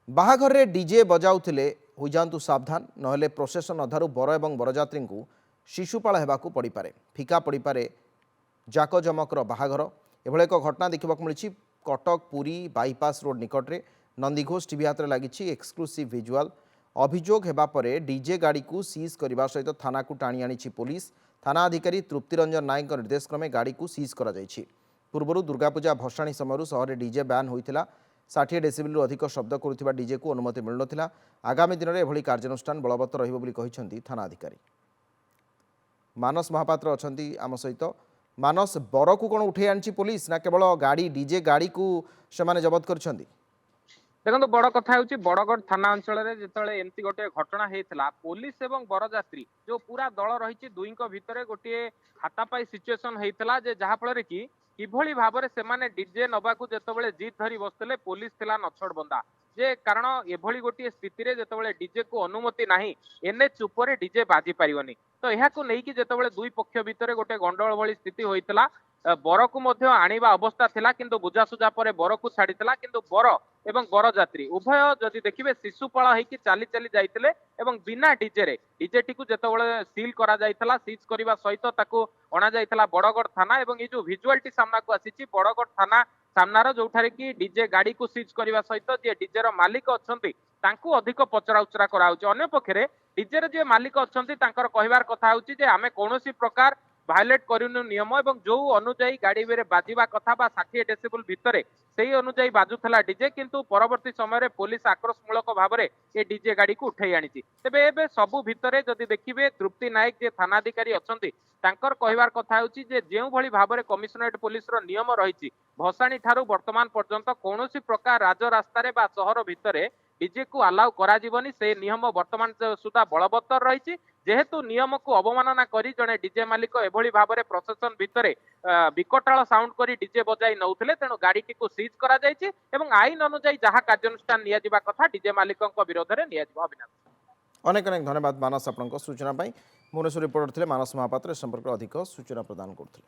बाहाघर रे डीजे बजाउथिले होई जांतु सावधान नहले प्रोसेसन अधारू बर एवं बरजात्री को शिशुपाल हेबाकू पड़ी पारे फिका पड़ी पारे जाकजमकर बाहाघर एभଳି एक घटना देखा मिली कटक पुरी बाईपास रोड निकट में नंदीघोष टीवी हाथ में लगी एक्सक्लूसिव विजुआल अभियोग होगापर डीजे गाड़ी को सीज करने सहित थाना को टाणी आनी पुलिस थाना अधिकारी तृप्तिरंजन नायक निर्देश क्रमे गाड़ी को सीज कर पूर्व दुर्गापूजा भसाणी समय सहर डीजे बैन होता 60 डेसिबल अधिक शब्द करुवा डीजे को अनुमति मिल ना आगामी दिन में एभली कार्यानुष्ठान बलवत्तर रही थाना अधिकारी मानस महापात्र अच्छा आम सहित मानस बर को कौन उठे आनी पुलिस ना केवल गाड़ी डीजे गाड़ी को से जबत कर देखो बड़ कथा हूँ बड़गढ़ थाना अंचल जो एमती गोटे घटना होता पुलिस एवं बरजात्री जो पूरा दल रही दुई भितर गोटे हाथापाई सिचुएसन होता जहाँफल कि किभली भाव से डीजे नबाकू जिते जिद धरी बसते पुलिस थिला नछड़ बंदा जे कारण एभली गोटे स्थिति रे जिते डीजे को अनुमति नाही एनएच उपर डीजे बाजी पारिबनी तो यह नहीं जिते दुई पक्ष भितर गोटे गंडगोल भली स्थिति होता बर को आनिबा अवस्था थिला किंतु बुझासुझा पर बर को छाड़ीला किंतु बर एवं बरजात्री उभय जदि देखिए शिशुपाल होइकी चाली चाली जाइतिले एवं बिना डीजे रे डीजे टी को जेतेबेले सील करा जाइतला सीज करबा सहित ताको अणा जाइतला बड़गढ़ थाना एवं ये जो विजुअलिटी सामना को आसीची बड़गढ़ थाना सामनार जोठारे कि डीजे गाड़ी को सीज करबा सहित जे डीजे रो मालिक अछंती तांकू अधिक पचरा उचरा करा होची अन्य पक्षरे डीजे रे जे मालिक अछंती तांकर कहिबार कथा होची जे आमे कोनोसी प्रकार भायोलेट करूनु नियम एवं जो अनुजाई गाड़ी में बाजिबा कथा 60 डेसिबल भितर से अनुजाई बाजुला डीजे किंतु परवर्ती समय पुलिस आक्रोशमूलक भाव में ये डीजे गाड़ी को उठाई आनी तेबे एबे सबु भितर जदि देखिए तृप्ति नायक जे थानाधिकारी अछंती तांकर कहिबार कथा होची जे जेउ भली भाव में कमिशनरेट पुलिस रो नियम रही भसाणी ठारू वर्तमान पर्यंत कौनसी प्रकार राजरास्तार बा सहर भितर डीजे को अलाउ करा जीवनी से नियम वर्तमान सुधा बलवत्तर रही जेहेतु नियम को अवमानना करी जड़े डीजे मालिक एभली भाव में प्रशासन भितर विकटाल साउंड करी डीजे बजाई नौथिले तेणु गाड़ी को सीज करा जायछि एवं आईन अनुसार जहाँ कार्यानुष्ठान निया जिबा कथा डीजे मालिक विरोध में निया जिबा। अविनाश अनेक अनेक धन्यवाद मानस आपन सूचना भुवनेश्वर रिपोर्टर थे मानस महापात्र संपर्क अधिक सूचना प्रदान करते।